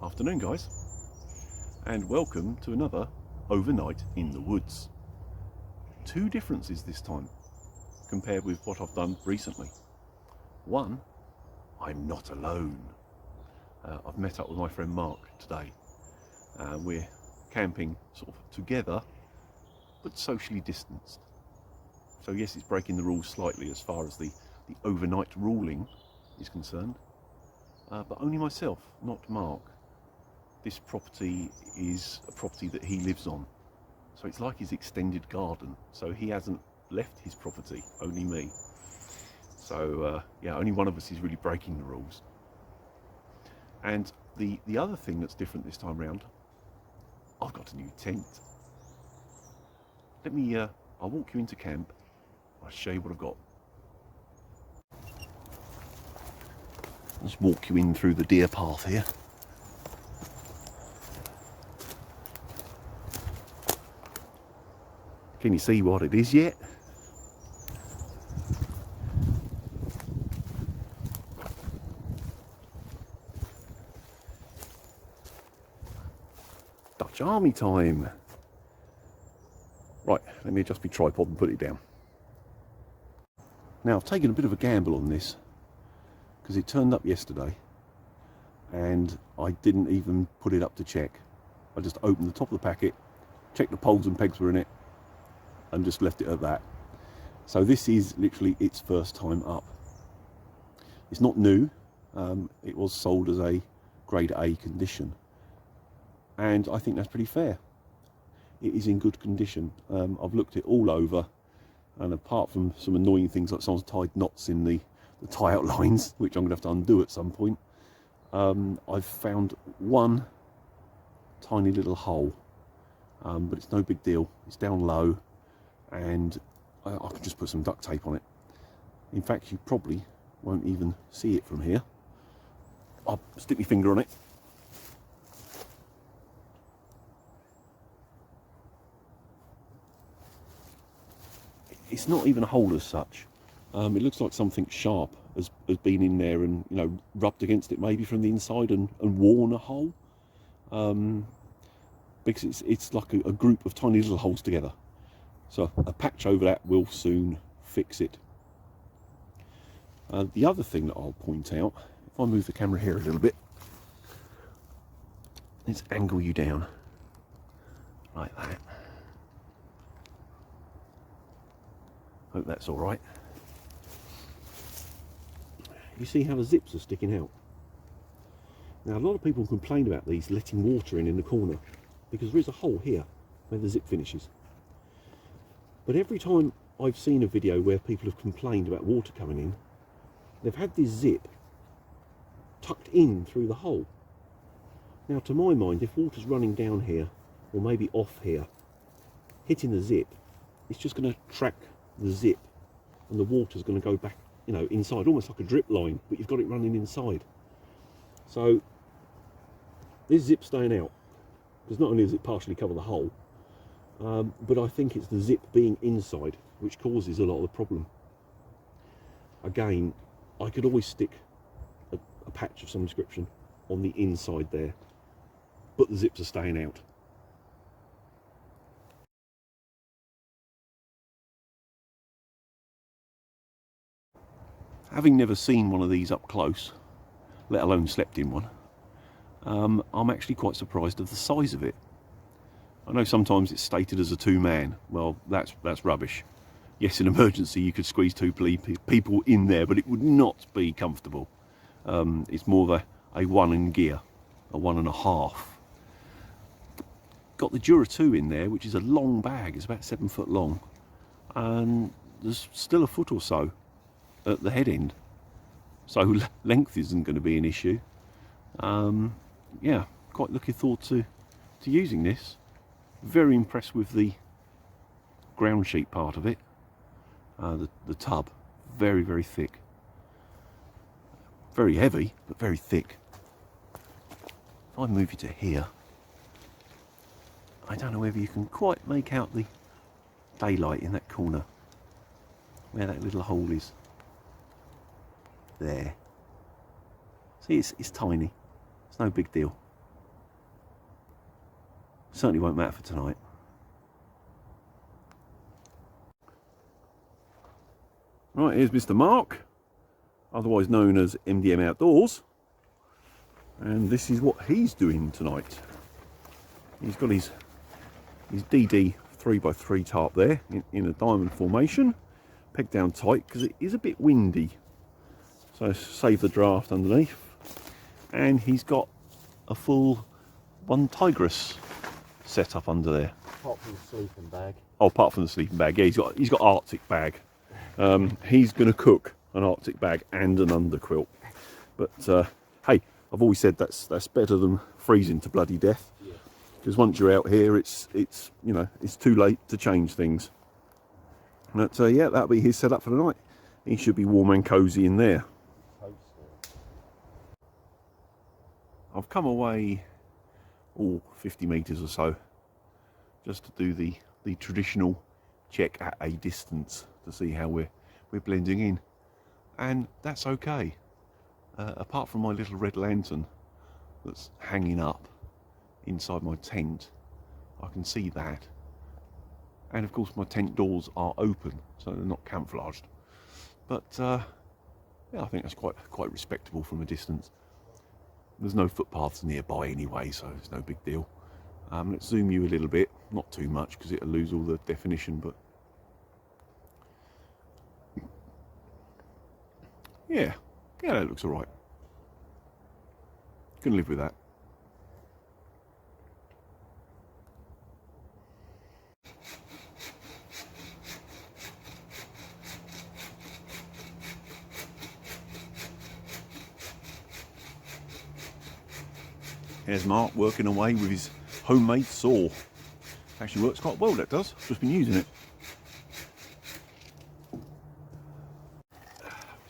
Afternoon, guys, and welcome to another overnight in the woods. Two differences this time compared with what I've done recently. One, I'm not alone. I've met up with my friend Mark today. We're camping sort of together but socially distanced. So yes, it's breaking the rules slightly as far as the overnight ruling is concerned, but only myself, not Mark. This property is a property that he lives on, so it's like his extended garden. So he hasn't left his property, only me. So yeah, only one of us is really breaking the rules. And the other thing that's different this time round, I've got a new tent. Let me, I'll walk you into camp. I'll show you what I've got. Let's walk you in through the deer path here. Can you see what it is yet? Dutch Army time. Right, let me adjust my tripod and put it down. Now I've taken a bit of a gamble on this because it turned up yesterday and I didn't even put it up to check. I just opened the top of the packet, checked the poles and pegs were in it, and just left it at that. So this is literally its first time up. It's not new. It was sold as a grade A condition, and I think that's pretty fair. It is in good condition. I've looked it all over, and apart from some annoying things like someone's tied knots in the tie out lines, which I'm going to have to undo at some point, I've found one tiny little hole, but it's no big deal. It's down low, and I can just put some duct tape on it. In fact, you probably won't even see it from here. I'll stick my finger on it. It's not even a hole as such. It looks like something sharp has been in there and, you know, rubbed against it maybe from the inside and worn a hole. Because it's like a group of tiny little holes together. So a patch over that will soon fix it. The other thing that I'll point out, if I move the camera here a little bit, let's angle you down like that. Hope that's all right. You see how the zips are sticking out? Now a lot of people complain about these letting water in the corner because there is a hole here where the zip finishes. But every time I've seen a video where people have complained about water coming in, they've had this zip tucked in through the hole. Now to my mind, if water's running down here, or maybe off here, hitting the zip, it's just going to track the zip and the water's going to go back, you know, inside, almost like a drip line, but you've got it running inside. So this zip's staying out, because not only does it partially cover the hole, but I think it's the zip being inside which causes a lot of the problem. Again, I could always stick a patch of some description on the inside there, but the zips are staying out. Having never seen one of these up close, let alone slept in one, I'm actually quite surprised at the size of it. I know sometimes it's stated as a two-man. Well, that's rubbish. Yes, in emergency you could squeeze two people in there, but it would not be comfortable. It's more of a one in gear, a 1.5. Got the Dura 2 in there, which is a long bag. It's about 7 foot long, and there's still a foot or so at the head end, so length isn't going to be an issue. Yeah, quite looking forward to using this. Very impressed with the ground sheet part of it. The tub, very, very thick. Very heavy, but very thick. If I move you to here, I don't know whether you can quite make out the daylight in that corner, where that little hole is. There. See, it's tiny. It's no big deal. certainly won't matter for tonight. Right, here's Mr. Mark, otherwise known as MDM Outdoors, and this is what he's doing tonight. He's got his DD 3x3 tarp there in a diamond formation, pegged down tight because it is a bit windy, so save the draft underneath. And he's got a full one Tigress set up under there. Apart from the sleeping bag. Oh, apart from the sleeping bag, yeah, he's got Arctic bag. He's going to cook an Arctic bag and an underquilt. But hey, I've always said that's better than freezing to bloody death. Because once you're out here, it's you know, it's too late to change things. But yeah, that'll be his setup for the night. He should be warm and cosy in there. I've come away 50 metres or so just to do the traditional check at a distance to see how we're blending in, and that's okay. Apart from my little red lantern that's hanging up inside my tent, I can see that, and of course my tent doors are open, so they're not camouflaged. But yeah, I think that's quite respectable from a distance. There's no footpaths nearby anyway, so it's no big deal. Let's zoom you a little bit, not too much because it'll lose all the definition, but yeah, that looks alright. Can live with that. Here's Mark working away with his homemade saw. Actually works quite well, that does. Just been using it.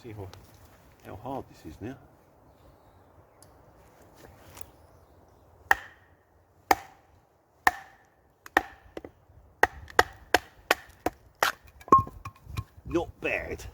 See how hard this is now. Not bad.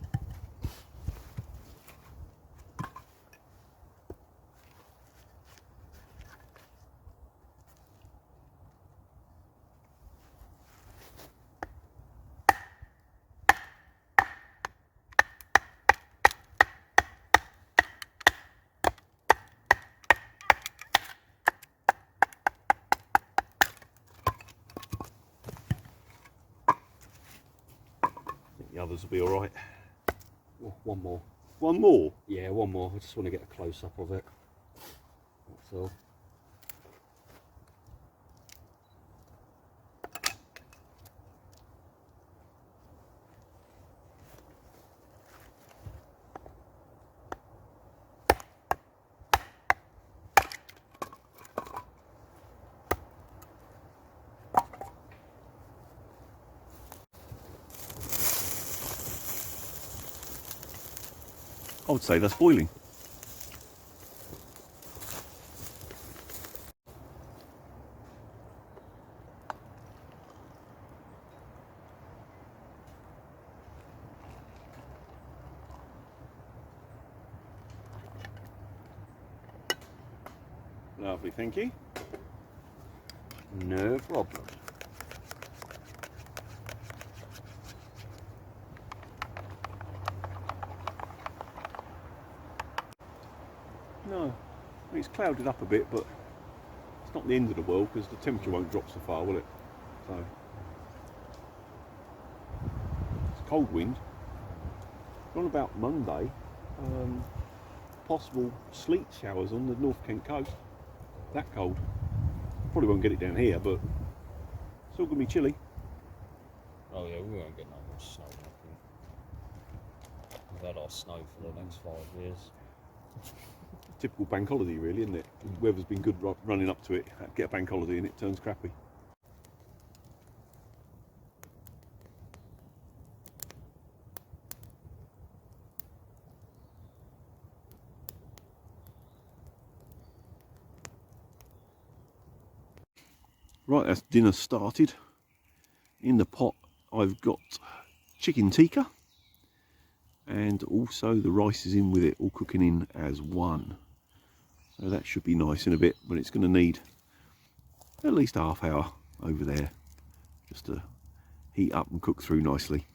The others will be all right. Well, one more. One more? Yeah, one more. I just want to get a close-up of it. That's all. I would say that's boiling. Lovely, thank you. No problem. No, I mean, it's clouded up a bit, but it's not the end of the world because the temperature won't drop so far, will it? So it's a cold wind. On about Monday, possible sleet showers on the North Kent coast. That cold. Probably won't get it down here, but it's still going to be chilly. Oh yeah, we won't get no more snow. We've had our snow for the next 5 years. Typical bank holiday, really, isn't it? Weather's been good running up to it. Get a bank holiday and it turns crappy. Right, that's dinner started. In the pot I've got chicken tikka, and also the rice is in with it, all cooking in as one. So that should be nice in a bit, but it's going to need at least a half hour over there just to heat up and cook through nicely.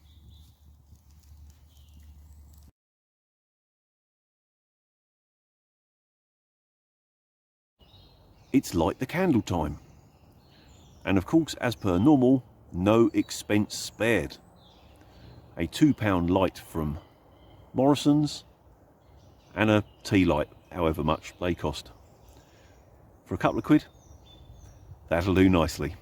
It's light the candle time, and of course, as per normal, no expense spared. A £2 light from Morrison's and a tea light, however much they cost. For a couple of quid, that'll do nicely.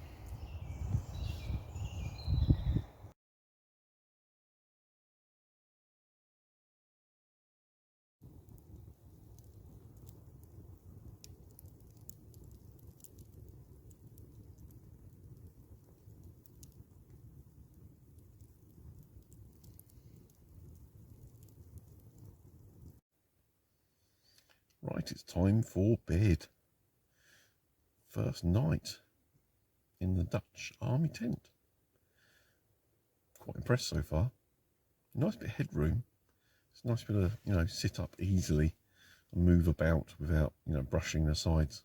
Right, it's time for bed. First night in the Dutch army tent. Quite impressed so far. Nice bit of headroom. It's a nice bit of, sit up easily and move about without, brushing the sides.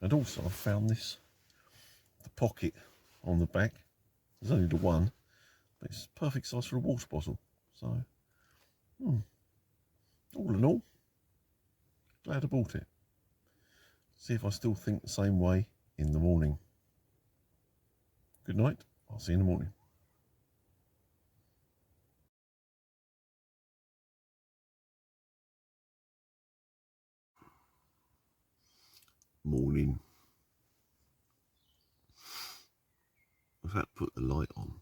And also I've found the pocket on the back. There's only the one, but it's perfect size for a water bottle. So, all in all, glad I bought it. See if I still think the same way in the morning. Good night. I'll see you in the morning. Morning. I've had to put the light on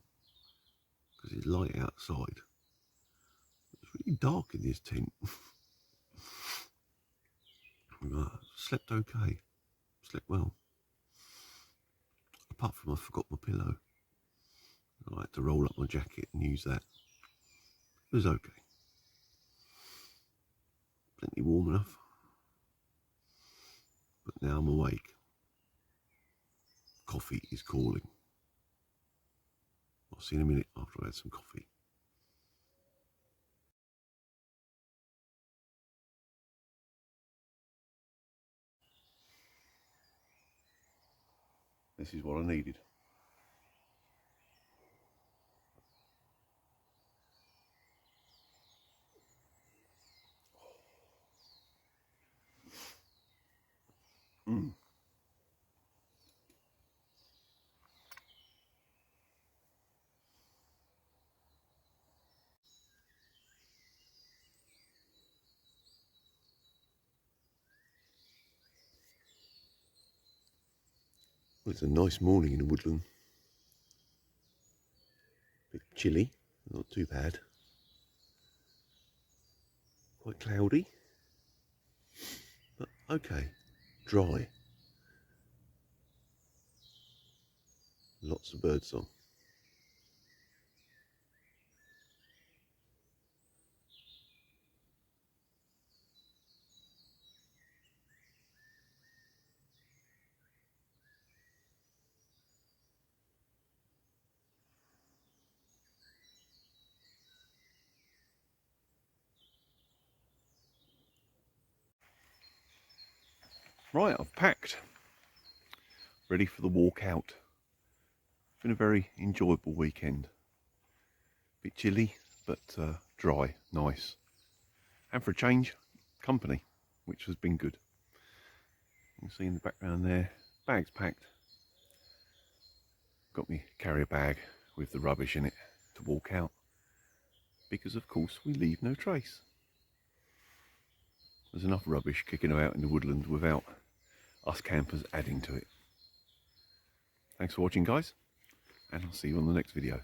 because it's light outside. It's really dark in this tent. Slept okay. Slept well. Apart from I forgot my pillow. I had to roll up my jacket and use that. It was okay. Plenty warm enough. But now I'm awake. Coffee is calling. I'll see you in a minute after I had some coffee. This is what I needed. Well, it's a nice morning in the woodland. Bit chilly, not too bad. Quite cloudy, but okay. Dry. Lots of birdsong. Right, I've packed. Ready for the walk out. It's been a very enjoyable weekend. Bit chilly, but dry, nice. And for a change, company, which has been good. You can see in the background there, bags packed. Got me carrier bag with the rubbish in it to walk out. Because of course we leave no trace. There's enough rubbish kicking about in the woodland without us campers adding to it. Thanks for watching, guys, and I'll see you on the next video.